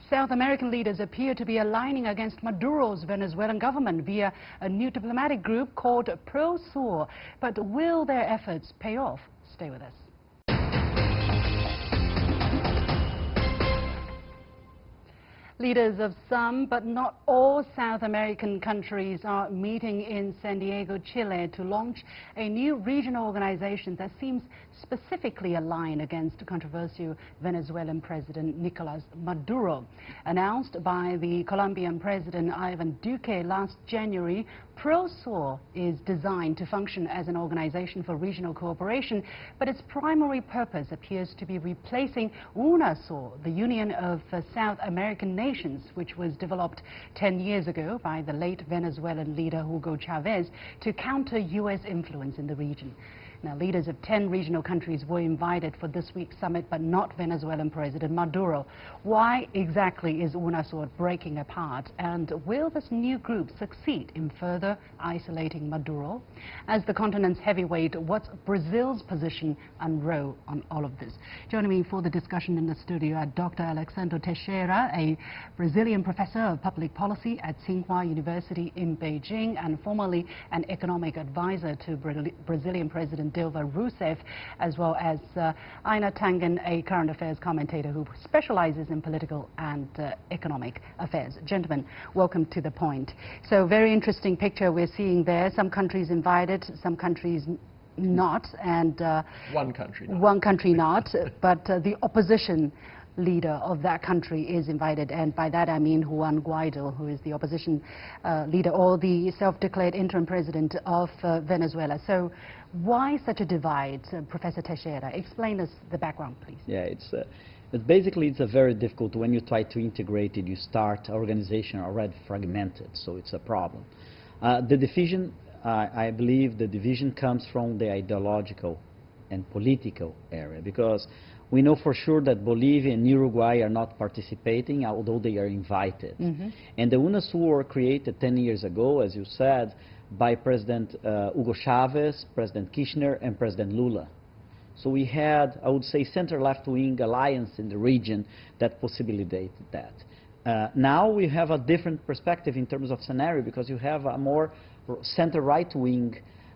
South American leaders appear to be aligning against Maduro's Venezuelan government via a new diplomatic group called PROSUR. But will their efforts pay off? Stay with us. Leaders of some, but not all, South American countries are meeting in Santiago, Chile, to launch a new regional organization that seems specifically aligned against controversial Venezuelan President Nicolas Maduro. Announced by the Colombian President Ivan Duque last January, PROSUR is designed to function as an organization for regional cooperation, but its primary purpose appears to be replacing UNASUR, the Union of South American Nations, which was developed 10 years ago by the late Venezuelan leader Hugo Chavez to counter U.S. influence in the region. Now, leaders of 10 regional countries were invited for this week's summit, but not Venezuelan President Maduro. Why exactly is UNASUR breaking apart, and will this new group succeed in further isolating Maduro? As the continent's heavyweight, what's Brazil's position and role on all of this? Joining me for the discussion in the studio are Dr. Alessandro Teixeira, a Brazilian professor of public policy at Tsinghua University in Beijing and formerly an economic advisor to Brazilian President Dilma Rousseff, as well as Einar Tangen, a current affairs commentator who specializes in political and economic affairs. Gentlemen, welcome to The Point. So, very interesting picture we're seeing there. Some countries invited, some countries not, and one country not, but the opposition leader of that country is invited, and by that I mean Juan Guaido, who is the opposition leader or the self-declared interim president of Venezuela. So why such a divide, Professor Teixeira? Explain us the background, please. Yeah, it's basically it's a very difficult. When you try to integrate it, you start organization already fragmented, so it's a problem. The division, I believe the division comes from the ideological and political area, because we know for sure that Bolivia and Uruguay are not participating, although they are invited. And the UNASUR created 10 years ago, as you said, by President Hugo Chavez, President Kirchner, and President Lula. So we had, I would say, center-left-wing alliance in the region that possibilitated that. Now we have a different perspective in terms of scenario, because you have a more center-right-wing,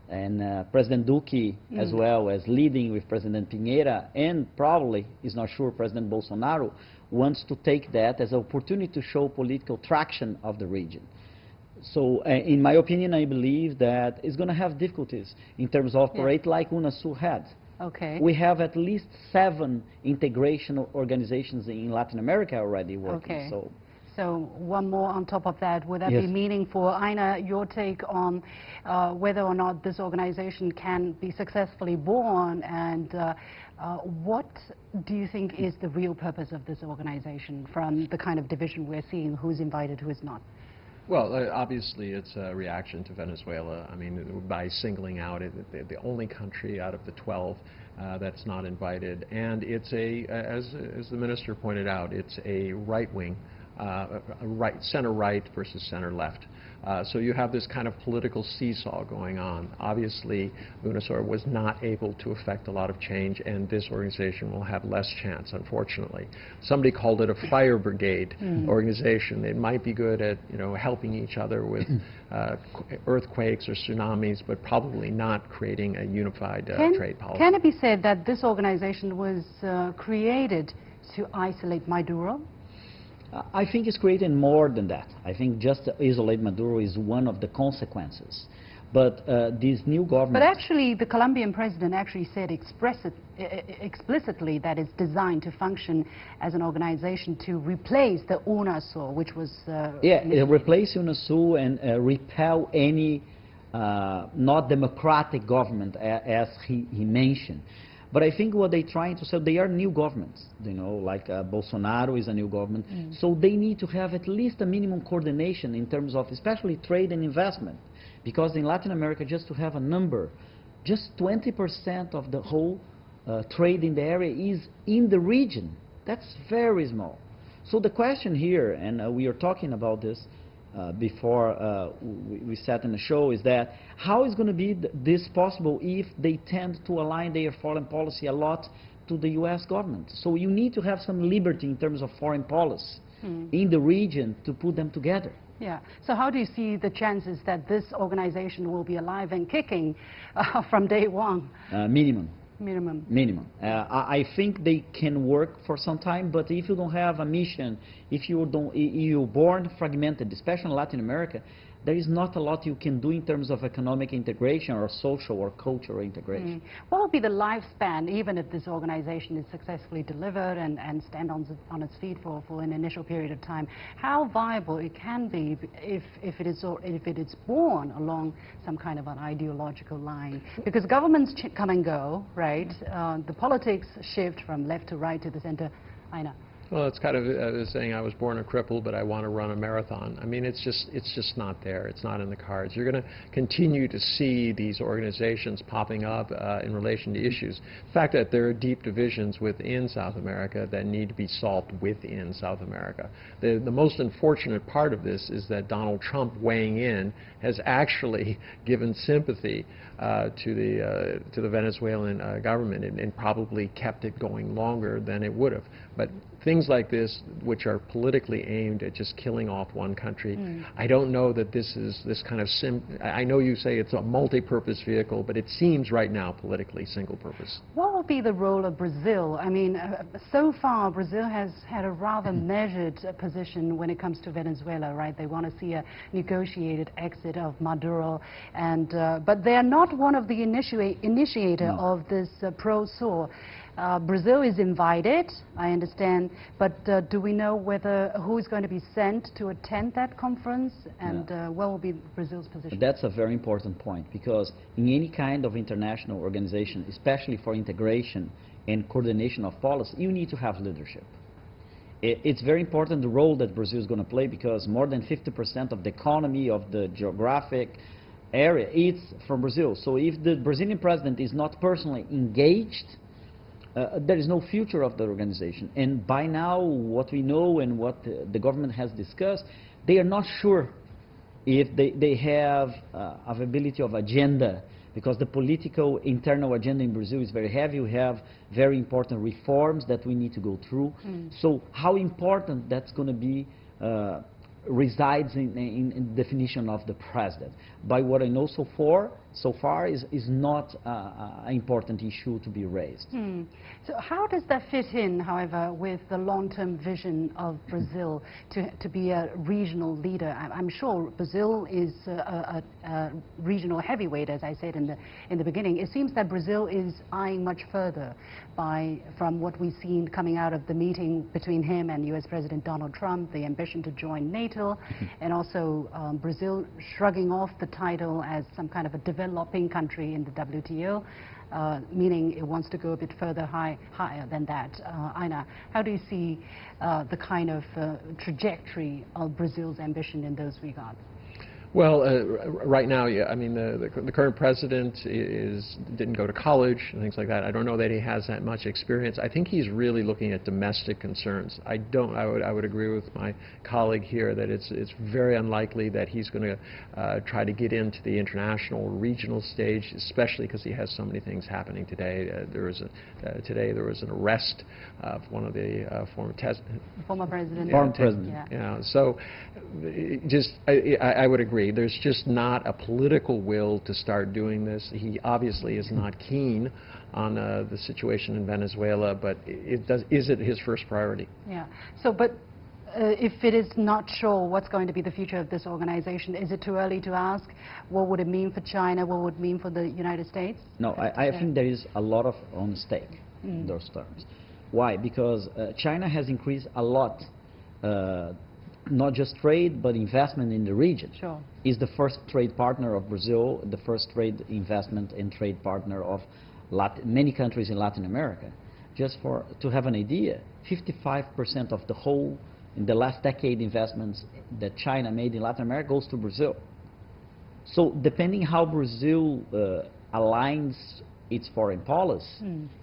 and President Duque as well as leading with President Piñera, and probably, is not sure, President Bolsonaro wants to take that as an opportunity to show political traction of the region. So in my opinion, I believe that it's going to have difficulties in terms of operate like UNASUR had. Okay. We have at least 7 integration organizations in Latin America already working. Okay. So one more on top of that, would that be meaningful? Einar, your take on whether or not this organization can be successfully born, and what do you think is the real purpose of this organization from the kind of division we're seeing, who's invited, who is not? Well, obviously it's a reaction to Venezuela. I mean, by singling out the only country out of the 12 that's not invited, and it's as the minister pointed out, it's a right-wing, center-right versus center-left. So you have this kind of political seesaw going on. Obviously, UNASUR was not able to affect a lot of change, and this organization will have less chance, unfortunately. Somebody called it a fire brigade organization. It might be good at, helping each other with earthquakes or tsunamis, but probably not creating a unified trade policy. Can it be said that this organization was created to isolate Maduro? I think it's creating more than that. I think just to isolate Maduro is one of the consequences. But this new government... But actually, the Colombian president actually said explicitly that it's designed to function as an organization to replace the UNASUR, which was... replace UNASUR and repel any not democratic government, as he mentioned. But I think what they're trying to say, they are new governments, like Bolsonaro is a new government. So they need to have at least a minimum coordination in terms of especially trade and investment. Because in Latin America, just to have a number, just 20% of the whole trade in the area is in the region. That's very small. So the question here, and we are talking about this before we sat in the show, is that how is going to be this possible if they tend to align their foreign policy a lot to the U.S. government? So you need to have some liberty in terms of foreign policy. in the region to put them together. Yeah. So how do you see the chances that this organization will be alive and kicking from day one? Minimum. Minimum. I think they can work for some time, but if you don't have a mission, if you're born fragmented, especially in Latin America, there is not a lot you can do in terms of economic integration or social or cultural integration. What will be the lifespan, even if this organization is successfully delivered and stand on its feet for an initial period of time? How viable it can be if it is born along some kind of an ideological line? Because governments come and go, right? The politics shift from left to right to the center. Einar. Well, it's kind of saying I was born a cripple, but I want to run a marathon. I mean, it's just not there. It's not in the cards. You're going to continue to see these organizations popping up in relation to issues. The fact that there are deep divisions within South America that need to be solved within South America. The most unfortunate part of this is that Donald Trump weighing in has actually given sympathy to the Venezuelan government and probably kept it going longer than it would have. But things like this, which are politically aimed at just killing off one country, I don't know that this is this kind of I know you say it's a multi-purpose vehicle, but it seems right now politically single-purpose. What will be the role of Brazil? I mean, so far Brazil has had a rather measured position when it comes to Venezuela, right? They want to see a negotiated exit of Maduro, and but they are not one of the initiator of this PROSUR. Brazil is invited, I understand, but do we know who is going to be sent to attend that conference, and what will be Brazil's position? That's a very important point, because in any kind of international organization, especially for integration and coordination of policy, you need to have leadership. It's very important the role that Brazil is going to play, because more than 50% of the economy of the geographic area is from Brazil. So if the Brazilian president is not personally engaged, there is no future of the organization. And by now, what we know and what the government has discussed, they are not sure if they have availability of agenda, because the political internal agenda in Brazil is very heavy. We have very important reforms that we need to go through. So how important that's going to be resides in the definition of the president. By what I know so far is not an important issue to be raised. So how does that fit in, however, with the long-term vision of Brazil to be a regional leader? I'm sure Brazil is a regional heavyweight, as I said in the beginning. It seems that Brazil is eyeing much further from what we've seen coming out of the meeting between him and U.S. President Donald Trump, the ambition to join NATO, and also Brazil shrugging off the title as some kind of a developing country in the WTO, meaning it wants to go a bit further higher than that. Einar, how do you see the kind of trajectory of Brazil's ambition in those regards? Well, right now, yeah, I mean, the current president didn't go to college and things like that. I don't know that he has that much experience. I think he's really looking at domestic concerns. I would agree with my colleague here that it's very unlikely that he's going to try to get into the international regional stage, especially because he has so many things happening today. Today there was an arrest of one of the former president. Yeah. So I would agree. There's just not a political will to start doing this. He obviously is not keen on the situation in Venezuela, but is it his first priority? Yeah. So, but if it is not sure what's going to be the future of this organization, is it too early to ask what would it mean for China, what would it mean for the United States? No, I think there is a lot on stake in those terms. Why? Because China has increased a lot, not just trade, but investment in the region. Sure. Is the first trade partner of Brazil, the first trade investment and trade partner of many countries in Latin America. Just to have an idea, 55% of the whole, in the last decade, investments that China made in Latin America goes to Brazil. So depending how Brazil aligns its foreign policy,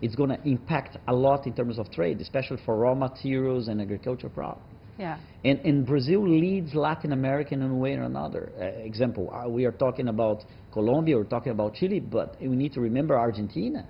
it's going to impact a lot in terms of trade, especially for raw materials and agricultural products. Yeah. And Brazil leads Latin America in one way or another. Example, we are talking about Colombia, we're talking about Chile, but we need to remember Argentina.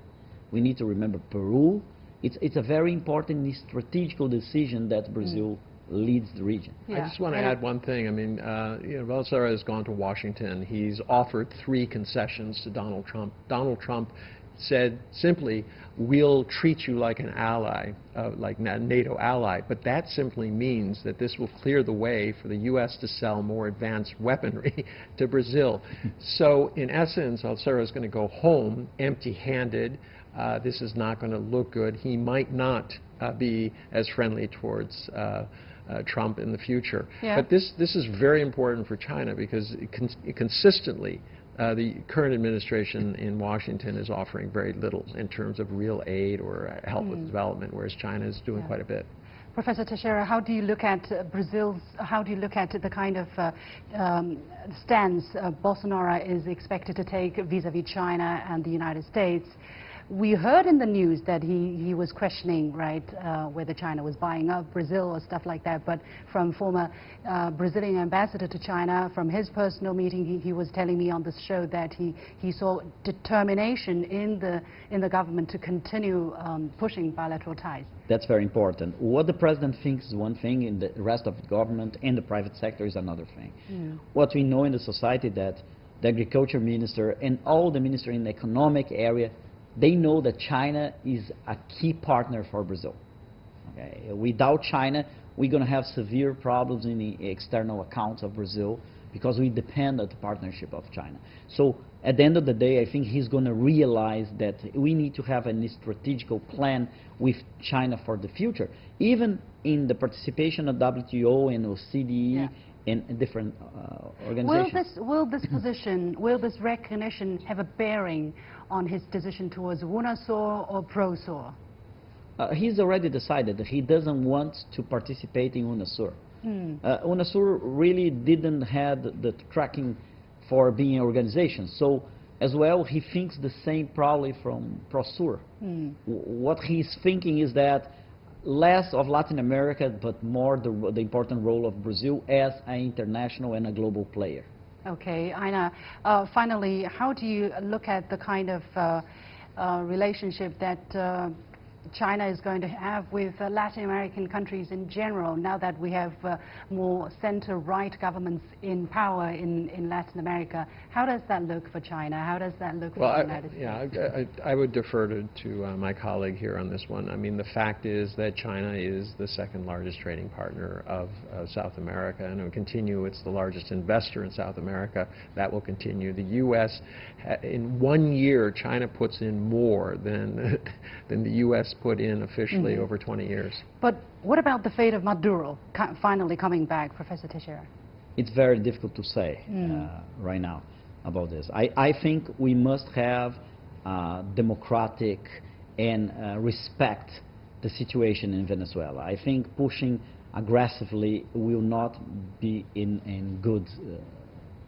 We need to remember Peru. It's a very important strategical decision that Brazil leads the region. I just want to add one thing. I mean, Venezuela has gone to Washington. He's offered 3 concessions to Donald Trump. Donald Trump said simply, we'll treat you like an ally, like a NATO ally, but that simply means that this will clear the way for the U.S. to sell more advanced weaponry to Brazil. So in essence, Alessandro is going to go home empty-handed. This is not going to look good. He might not be as friendly towards Trump in the future. But this is very important for China because consistently the current administration in Washington is offering very little in terms of real aid or help with development, whereas China is doing quite a bit. Professor Teixeira, how do you look at how do you look at the kind of stance Bolsonaro is expected to take vis-à-vis China and the United States? We heard in the news that he was questioning, right, whether China was buying up Brazil or stuff like that. But from former Brazilian ambassador to China, from his personal meeting, he was telling me on this show that he saw determination in the government to continue pushing bilateral ties. That's very important. What the president thinks is one thing, and the rest of the government and the private sector is another thing. What we know in the society that the agriculture minister and all the ministers in the economic area, they know that China is a key partner for Brazil. Okay? Without China, we're going to have severe problems in the external accounts of Brazil because we depend on the partnership of China. So at the end of the day, I think he's going to realize that we need to have a strategical plan with China for the future, even in the participation of WTO and OCDE and different organizations. Will this position, will this recognition have a bearing on his decision towards UNASUR or PROSUR? He's already decided that he doesn't want to participate in UNASUR. UNASUR really didn't have the tracking for being an organization. So as well, he thinks the same probably from PROSUR. What he's thinking is that less of Latin America, but more the important role of Brazil as an international and a global player. Okay, Einar, finally, how do you look at the kind of relationship that China is going to have with Latin American countries in general, now that we have more center-right governments in power in Latin America? How does that look for China? How does that look for the United States? I would defer to my colleague here on this one. I mean, the fact is that China is the second largest trading partner of South America, and it will continue. It's the largest investor in South America. That will continue. The U.S., in 1 year, China puts in more than the U.S. put in officially over 20 years. But what about the fate of Maduro finally coming back, Professor Teixeira? It's very difficult to say right now about this. I think we must have democratic and respect the situation in Venezuela. I think pushing aggressively will not be in good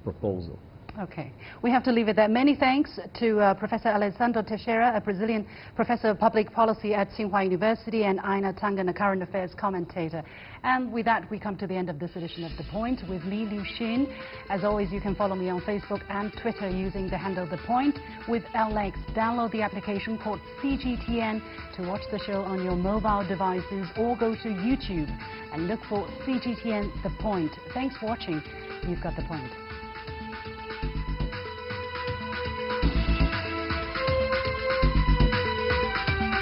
proposal. Okay. We have to leave it there. Many thanks to Professor Alessandro Teixeira, a Brazilian professor of public policy at Tsinghua University, and Einar Tangen, a current affairs commentator. And with that, we come to the end of this edition of The Point with me, Liu Xin. As always, you can follow me on Facebook and Twitter using the handle The Point with LX. Download the application called CGTN to watch the show on your mobile devices, or go to YouTube and look for CGTN The Point. Thanks for watching. You've got The Point.